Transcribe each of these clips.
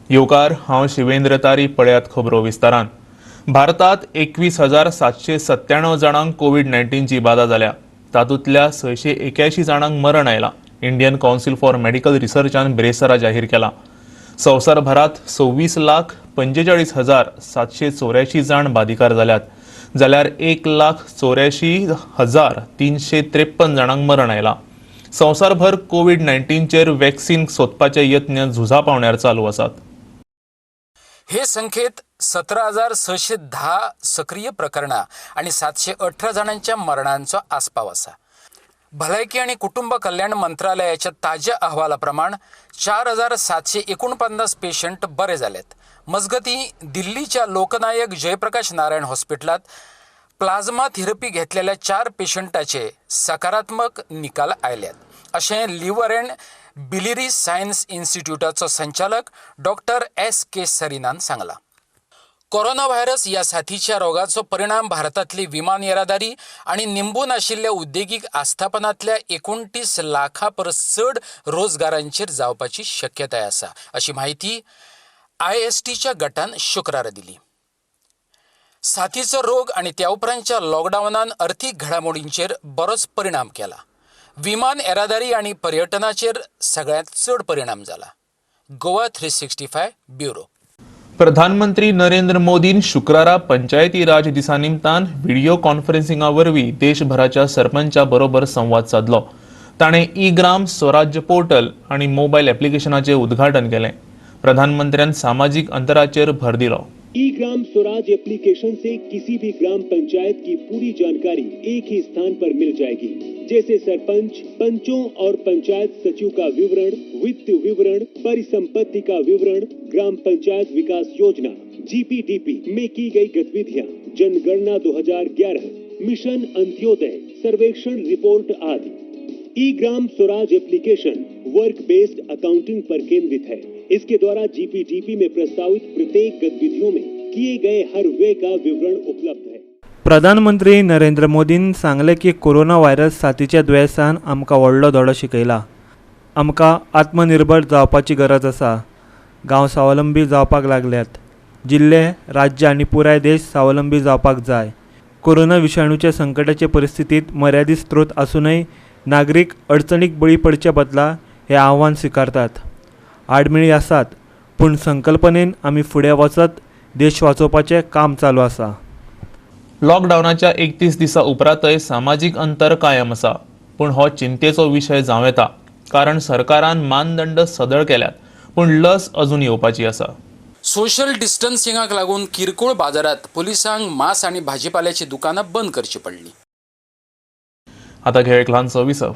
येवकार हांव शिवेंद्र तारी पळयात खबरो विस्तारान। भारतात 21,797 जाणांक कोविड-19ची बाधा जाल्या। तातूंतल्या 681 जाणांक मरण आयला। इंडियन काउन्सिल फॉर मेडिकल रिसर्चान ब्रेसरा जाहीर केला। संवसारभरात 26,45,784 जाण बाधिकार जाल्यात, जाल्यार 1,84,353 जाणांक मरण आयला। संवसारभर कोविड-19चेर वॅक्सीन सोदपाचे यत्न झुजा पावंड्यार चालू आसात। हे संख्येत 17,610 सक्रिय प्रकरणां आणि 718 जणांच्या मरणांचो आस्पाव आसा। भलायकी आणि कुटुंब कल्याण मंत्रालयाच्या ताज्या अहवालाप्रमाण 4,749 पेशंट बरे जालेत। मजगती दिल्लीच्या लोकनायक जयप्रकाश नारायण हॉस्पिटलात प्लाझ्मा थेरपी घेतलेल्या 4 पेशंटाचे सकारात्मक निकाल आयल्यात, अशें लिव्हर अँड बिलिरी सायन्स इन्स्टिट्यूटाचो संचालक डॉक्टर S.K. सरीनान सांगला। कोरोना व्हायरस या साथीच्या रोगाचो परिणाम भारतातली विमान येरादारी आणि निंबून आशिल्ल्या उद्देगीक आस्थापनांतल्या 29 लाखां परस चड रोजगारांचेर जावपाची शक्यताय आसा, अशी माहिती ISTच्या गटान शुक्रारा दिली। साथीचो रोग आणि त्या उपरांतच्या लॉकडाऊनान अर्थीक घडामोडींचेर बरोच परिणाम केला। विमान येरादारी आणि पर्यटनाचेर सगळ्यात चड परिणाम जाला। गोवा 365 ब्युरो। प्रधानमंत्री नरेंद्र मोदीन शुक्रारा पंचायती राज दिसा निमतान व्हिडिओ कॉन्फरन्सिंगा वरवीं देशभराच्या सरपंचा बरोबर संवाद साधलो। ताणें ई-ग्राम स्वराज्य पोर्टल आणि मोबायल ॲप्लिकेशनाचें उद्घाटन केलें। प्रधानमंत्र्यान सामाजिक अंतराचेर भर दिलो। ई-ग्राम स्वराज एप्लीकेशन से किसी भी ग्राम पंचायत की पूरी जानकारी एक ही स्थान पर मिल जाएगी, जैसे सरपंच, पंचों और पंचायत सचिव का विवरण, वित्त विवरण, परिसंपत्ति का विवरण, ग्राम पंचायत विकास योजना GPDP में की गई गतिविधियां, जनगणना 2011, मिशन अंत्योदय, सर्वेक्षण रिपोर्ट आदि। EGram Swaraj application work based accounting पर केंद्रित है। इसके द्वारा GPDP में प्रस्तावित प्रत्येक गतिविधियों में किए गए हर व्यय का विवरण उपलब्ध है। प्रधानमंत्री नरेंद्र मोदीन सांगले की कोरोना व्हायरस साथीच्या दुयेंसान आमकां व्हडलो धडो शिकयला। आमकां आत्मनिर्भर जावपाची गरज आसा। गांव स्वावलंबी जावपाक लागल्यात। जिल्हे, राज्य आनी पुराय देश स्वावलंबी जावपाक जाय। कोरोना विशाणूच्या संकटाचे परिस्थितीत मर्यादित स्त्रोत आसूनय नागरीक अडचणीक बळी पडचे बदला हे आव्हान स्विकारतात। आडमेळी आसात, पूण संकल्पनेन आमी फुडें वचत देश वाचोवपाचें काम चालू आसा। लॉकडाऊनाच्या 31 दिसा उपरांतय सामाजिक अंतर कायम आसा, पूण हो चिंतेचो विशय जावं येता, कारण सरकारान मानदंड सदळ केल्यात, पूण लस अजून येवपाची आसा। सोशल डिस्टन्सिंगाक लागून किरकोळ बाजारात पोलिसांक मांस आणि भाजीपाल्याची दुकानां बंद करची पडली। आता घेऊ एक ल्हानसो विसव।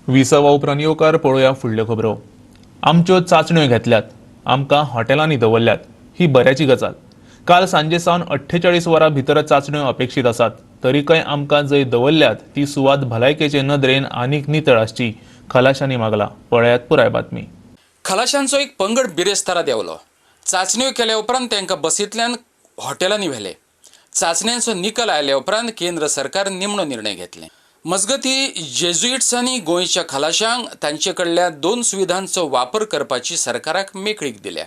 विसवा उपरांत येवकार पळोवया फुडल्यो खबरो। आमच्यो चाचण्यो घेतल्यात, आमकां हॉटेलांनी दवरल्यात, ही बऱ्याची गजाल। काल सांजे सावन 48 वरां भितर चाचण्यो अपेक्षीत आसात, तरीकय आमकां जंय दवरल्यात ती सुवात भलायकेचे नदरेन आनीक नितळ आसची, खलाशांनी मागला। पळयात पुराय बातमी। खलाशांचो एक पंगड बिरेस्तारा देवलो। चाचण्यो केल्या उपरांत तांकां बसींतल्यान हॉटेलांनी व्हेले। चाचण्यांचो निकाल आयल्या उपरांत केंद्र सरकार निमणो निर्णय घेतले। मजगती जेजुइट्सांनी गोंयच्या खलाशांक तांचे कडल्या 2 सुविधांचो वापर करपाची सरकाराक मेकळीक दिल्या।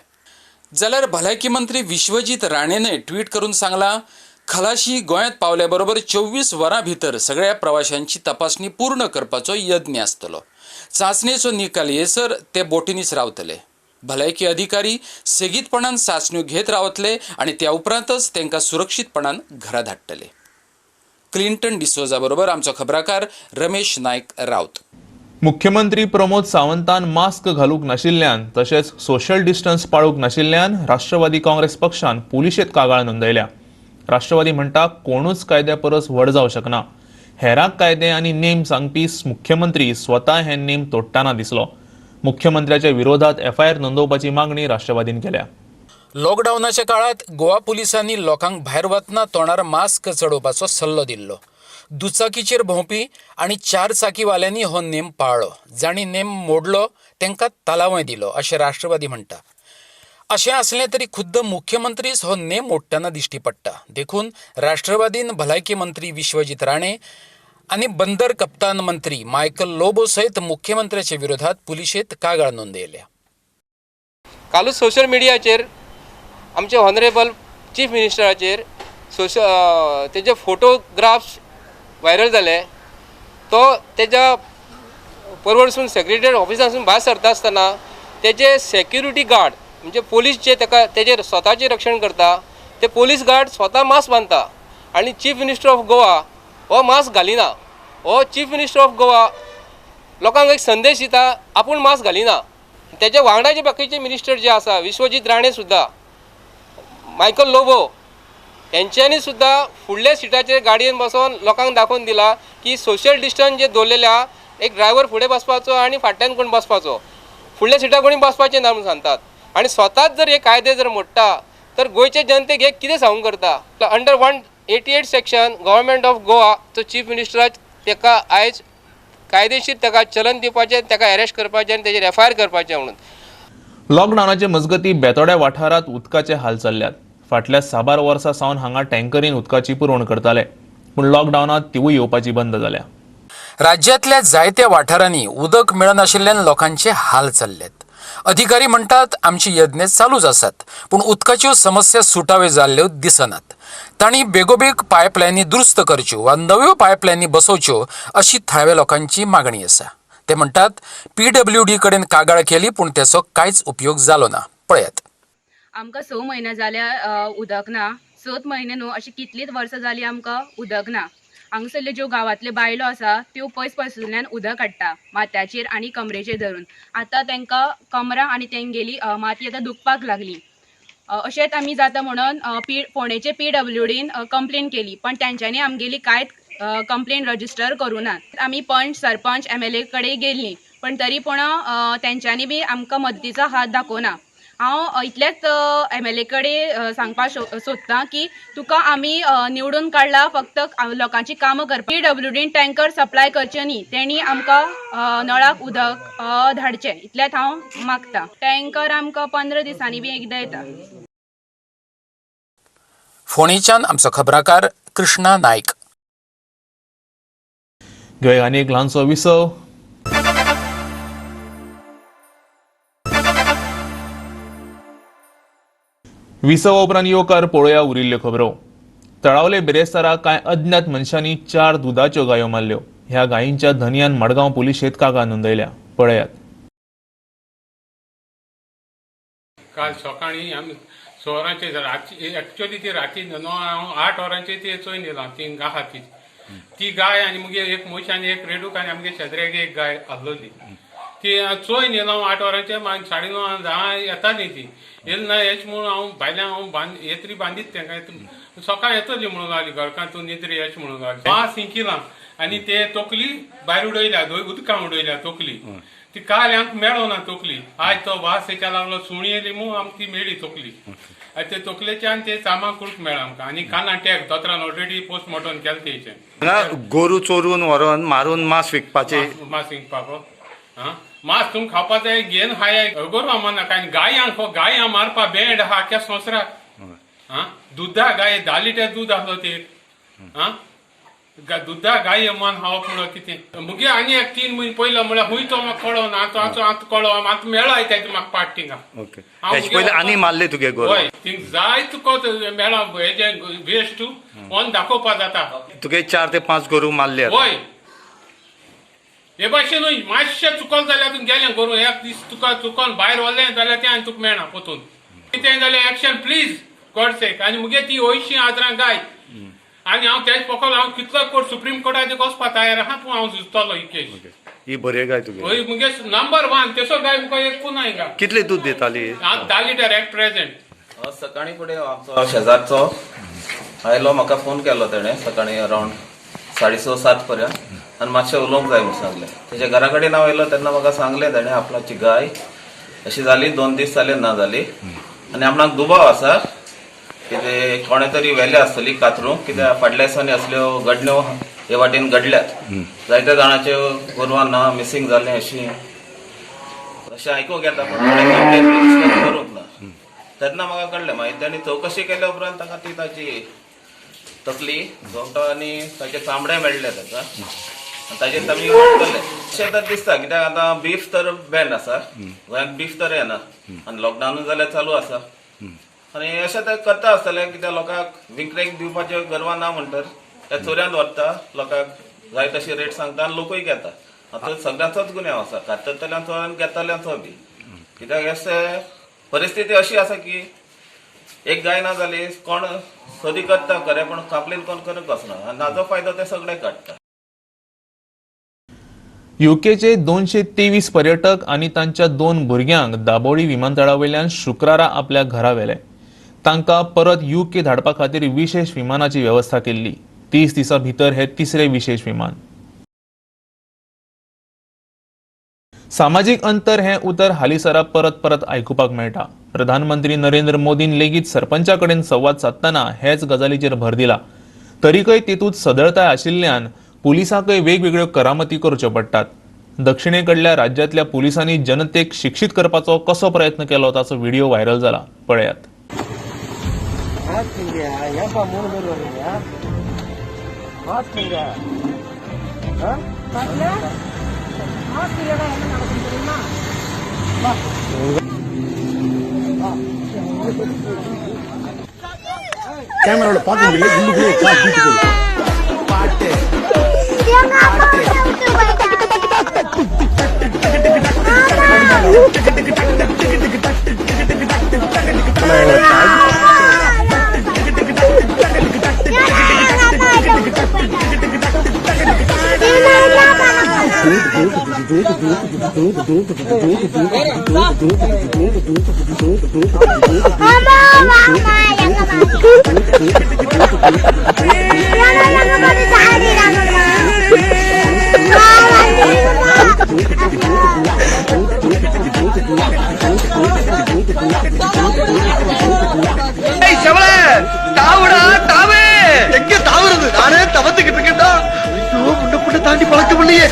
जाल्यार भलायकी मंत्री विश्वजीत राणेनय ट्वीट करून सांगला, खलाशी गोंयांत पावल्या बरोबर 24 वरां भितर सगळ्या प्रवाशांची तपासणी पूर्ण करपाचो यत्न आसतलो। चाचणेचो निकाल येसर ते बोटींनीच रावतले। भलायकी अधिकारी सेगीतपणान चाचण्यो घेत रावतले आणि त्या उपरांतच तांकां सुरक्षीतपणान घरा धाडटले। क्लिंटन डिसोजा बरोबर आमचो खबराकार रमेश नायक रावत। मुख्यमंत्री प्रमोद सावंतान मास्क घालूंक नाशिल्ल्यान तशेंच सोशल डिस्टन्स पाळूंक नाशिल्ल्यान राष्ट्रवादी काँग्रेस पक्षान पुलिशेंत कागाळ नोंदयल्या। राष्ट्रवादी म्हणटा कोणूच कायद्या परस व्हड जावं शकना। हेरांक कायदे आनी नेम सांगपी मुख्यमंत्री स्वता हे नेम तोडटाना दिसलो। मुख्यमंत्र्याच्या विरोधात FIR नोंदवपाची मागणी राष्ट्रवादीन केल्या। लॉकडाऊनाच्या काळात गोवा पुलिसांनी लोकांक भायर वतना तोंडार मास्क चडोवपाचो सल्लो दिल्लो। दुचाकीचेर भोंवपी आणि 4 चाकीवाल्यांनी हो नेम पाळ्ळो। जाणी नेम मोडलो तांकां तालावय दिलो, अशें राष्ट्रवादी म्हणटा। अशें असलें तरी खुद्द मुख्यमंत्रीच हो नेम मोडटना दिश्टी पडटा। देखून राष्ट्रवादीन भलायकी मंत्री विश्वजीत राणे आणि बंदर कप्तान मंत्री मायकल लोबो सहित मुख्यमंत्र्याच्या विरोधात पुलिशेत कागाळ नोंदयल्या. कालूच सोशल मिडियाचेर आमचे ऑनरेबल चीफ मिनिस्टराचेर तेजे फोटोग्राफ्स व्हायरल जाले. तो तेज्या परवरसून सेक्रेटरीएट ऑफिसांसून भायर सरता आसतना तेजे सेक्युरिटी गार्ड म्हणजे पोलीस जे ताका तेजेर स्वताचें रक्षण करता ते पोलीस गार्ड स्वता मास्क बांदता आनी चीफ मिनिस्टर ऑफ गोवा हो मास्क घालिना. हो चीफ मिनिस्टर ऑफ गोवा लोकांक एक संदेश दिता आपूण मास्क घालिना. तेजे वांगडाचे बाकीचे मिनिस्टर जे आसा विश्वजीत राणे सुद्दां मायकल लोबो हेंच्यांनी सुद्दां फुडल्या सिटाचेर गाडयेन बसोन लोकांक दाखोवन दिला की सोशल डिस्टन्स जे दवरलेल्या एक ड्रायव्हर फुडें बसपाचो आनी फाटल्यान कोण बसपाचो, फुडल्या सिटार कोणी बसपाचें ना म्हणून सांगतात. आनी स्वताच जर हे कायदे जर मोडटा तर गोंयचे जनतेक हे कितें सांगूंक करता. Under 188 section government of Goa तो चीफ मिनिस्टराक ताका आयज कायदेशीर ताका चलन दिवपाचें, ताका अरेस्ट करपाचें आनी ताचेर FIR करपाचें म्हणून. लॉकडावनाचे मजगती बेतोड्या वाठारात उदकाचे हाल चल्ल्यात. फाटल्या 6 वर्सां सावन हांगा टँकरीन उदकाची पुरवण करताले, पूण लॉकडावनात तिवूय येवपाची बंद जाल्या. राज्यातल्या जायत्या वाठारांनी उदक मेळनाशिल्ल्यान लोकांचे हाल चल्लेत. अधिकारी म्हणतात आमची यत्न चालूच आसात, पूण उदकाच्यो समस्या सुटाव्यो जाल्ल्यो दिसनात. तांणी बेगोबेग पायपलायनी दुरुस्त करच्यो वा नव्यो पायपलायनी बसोवच्यो अशी थळाव्या लोकांची मागणी आसा. ते म्हणटात PWD कडेन कागाळ केली पूण त्याचो कांयच उपयोग जालो ना. पळयात. आमकां 6 म्हयने जाल्या उदक ना. 7 म्हयने न्हू अशी कितलीच वर्सां जाली आमकां उदक ना. हांगसरल्यो ज्यो गांवांतल्यो बायलो आसा त्यो पयस पयसूंतल्यान उदक हाडटा माथ्याचेर आनी कमरेचेर धरून. आतां तांकां कमरां आनी तेंगेली माती आतां दुखपाक लागली. अशेंच आमी जाता म्हणून फोंडेचे PWDन कंप्लेन केली, पण तेंच्यांनी आमगेली कांयच कंप्लेन रजिस्टर करूं ना. आमी पंच सरपंच MLA कडेन गेल्लीं, पण तरी पूण तेंच्यांनी बी आमकां मदतीचो हात दाखोवना. हांव इतलेंच MLA कडेन सांगपाक सोदतां की तुका आमी निवडून काडला फक्त लोकांची कामां करपाक. PWDन टँकर सप्लाय करचे न्ही, तेणी आमकां नळाक उदक धाडचें इतलेंच हांव मागतां. टँकर आमकां 15 दिसांनी बी एकदां येता. फोंडेच्यान आमचो खबराकार कृष्णा नायक. घेवया आनी एक ल्हानसो विसव. विसव उपरांत येवकार पळोवया उरिल्ल्यो खबरो. तळावले बिरेस्तारा कांय अज्ञात मनशांनी 4 दुदाच्यो गायो मारल्यो. ह्या गायींच्या धनयान मडगांव पुलिशेत कागाळ नोंदयल्या. पळयात. काल सकाळी आमी सोरांचे रातची एक्चुअली ती राती 8 वरांचेर ती चोयन येयला ती आहा ती गाय आनी मुगे एक म्हैस आनी एक रेडूक आनी आमगे शेजाऱ्याक एक गाय आहलोली. ती चोयन येयलो 8 वरांचेर 9:30 10 येताली ती. येयली ना येच म्हणून हांव भायल्यान हांव येतरी बांदीत तेंकां सकाळ येतली म्हणून घाली घरकां तूं येतरी येच म्हणून घाली. मास हिंकिलां आनी ते तोकली भायर उडयल्या, उदकां उडयल्या तोकली. ती काल आमकां मेळो ना तोकली. आयज तो वास हेका लागलो, सुणी येयली म्हणून आमकां ती मेळ्ळी तोकली. ते तोकलेच्यान ते चामाकूळक मेळ्ळा आमकां आनी काना टॅक दोतोरान ऑलरेडी पोस्टमॉर्टम केलें तेचें. गोरू चोरून व्हरून मारून मांस विकपाचे. मांस विकपाक मांस तुमकां खावपा जाय घेन हाय गोरवां मारना काय गाय मारपा बँड आहा आख्या संवसाराक. दुधा गाय 10 लिटर दूद आहलो ते. दुधा गाय मन खावप म्हणून कितें मुगे आनी एक 3 म्हयने पयलो म्हळ्यार हुंय तो म्हाका कळो ना. आतां कळो आतां मेळ्ळो तेजे म्हाका पाट थिंगा. ओके. हेचे पयलीं आनी मारले तुगे गोरवां? हय थिंग जाय तुका मेळ्ळो हेजे वेस्ट ऑन दाखोवपा जाता. तुगे 4 ते 5 गोरू मारले? हय. हे भाशेनूय मातशें चुकल जाल्यार तूं गेलें गोरू एक दीस तुका चुकोन भायर व्हरलें जाल्यार तें आनी तुका मेळना पोतून. कितें जाल्यार एक्शन प्लीज गॉड सेक. आनी मुगे ती 80 आदरां गाय आनी हांव तेच पकड हांव कितलो कोर्ट सुप्रीम कोर्टाचेर वचपा तयार आहा. पूण हांव झुजतलो ही केस. ही बरे गाय तुगे? हय मुगे नंबर 1 तेसो गाय मुका एक पुनाय गा. कितले दूद दिताली? 10 लिटर एट प्रेझेंट. सकाळी फुडें आमचो शेजारचो आयलो, म्हाका फोन केलो तेणें सकाळी अरावंड 6:30-7 पर्यंत आनी मातशें उलोवंक जाय म्हणून सांगलें. तेच्या घरा कडेन हांव येयलो तेन्ना म्हाका सांगलें ताणें आपणाची गाय अशी जाली 2 दीस जाले ना जाली आनी आपणाक दुबाव आसा कितें कोणे तरी व्हेले आसतली कातरूंक. कित्याक फाटल्या दिसांनी असल्यो घडण्यो हे वाटेन घडल्यात. जायत्या जाणांच्यो गोरवां ना मिसींग जालें अशें आयकूंक येता पूण करूंक ना. तेन्ना म्हाका कळ्ळें. मागीर ताणी चवकशी केल्या उपरांत ताका ती ताची तकली जोंगटो आनी ताचे चामडे मेळ्ळे ताका आनी ताचे तमी वाडटले अशें तर दिसता कित्याक आतां बीफ तर बॅन आसा गोंयांत बीफ तर येना आनी लॉकडावन जाल्यार चालू आसा आनी अशें ते करता आसतले कित्याक लोकांक विकरेक दिवपाचे गर्व ना म्हणटर त्या चोऱ्यांत व्हरता लोकांक जाय तशी रेट सांगता आनी लोकूय घेता आतां सगळ्यांचोच गुन्यांव आसा खातरतल्यांचो आनी घेतल्यांचो बी कित्याक अशें परिस्थिती अशी आसा की एक गाय ना जाली कोण सोदी करता खरें पण कापलीन कोण करूंक वचना आनी हाचो फायदो ते सगळे काडटा. युकेचे 223 पर्यटक आणि तांच्या 2 भुरग्यांक दाबोळी विमानतळावयल्यान शुक्रारा आपल्या घरा व्हेले. तांकां परत युके धाडपा खातीर विशेष विमानाची व्यवस्था केल्ली. 30 दिसां भितर हे तिसरे विशेष विमान. सामाजीक अंतर हे उतर हालीसरा परत परत आयकुपाक मेळटा. प्रधानमंत्री नरेंद्र मोदीन लेगीत सरपंचा कडेन संवाद साधतना हेच गजालीचेर भर दिला. तरीकय तेतूंत सदळताय आशिल्ल्यान पुलिसांकय वेगवेगळ्यो करामती करच्यो पडटात. दक्षिणेकडल्या राज्यांतल्या पुलिसांनी जनतेक शिक्षीत करपाचो कसो प्रयत्न केलो ताचो व्हिडिओ व्हायरल जाला. पळयात. கேமரால பார்க்க முடியல உள்ளுக்குள்ளே கால் தூக்கி போடு பாட்டு தாண்டி பழக்கம் இல்லையே.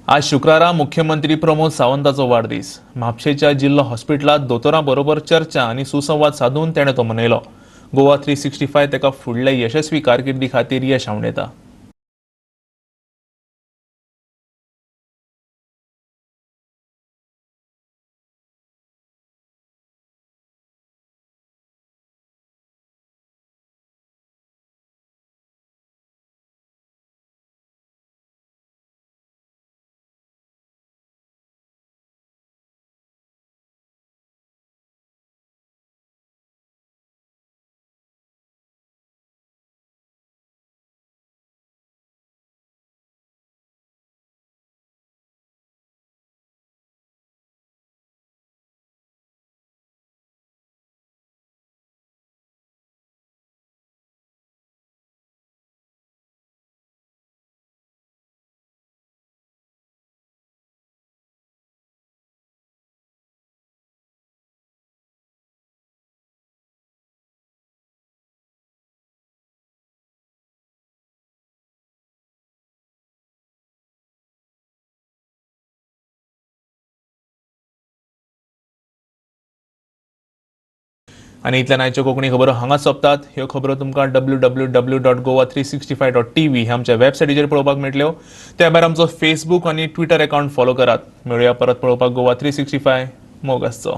आज शुक्रारा मुख्यमंत्री प्रमोद सावंताचो वाडदीस. म्हापशेच्या जिल्हा हॉस्पिटलात दोतोरां बरोबर चर्चा आनी सुसंवाद साधून तेणें तो मनयलो. गोवा 365 तेका फुडल्या यशस्वी कारकिर्दी खातीर यश आंवडेता. आणि इतल्या आयच्यो कोंकणी खबरो हांगाच सोंपतात. ह्यो खबरो तुमकां www.goa365.tv ह्या आमच्या वेबसायटीचेर पळोवपाक मेळटल्यो. त्या भायर आमचो फेसबूक आनी ट्विटर अकाउंट फॉलो करात. मेळुया परत पळोवपाक गोवा 365. मोग आसचो.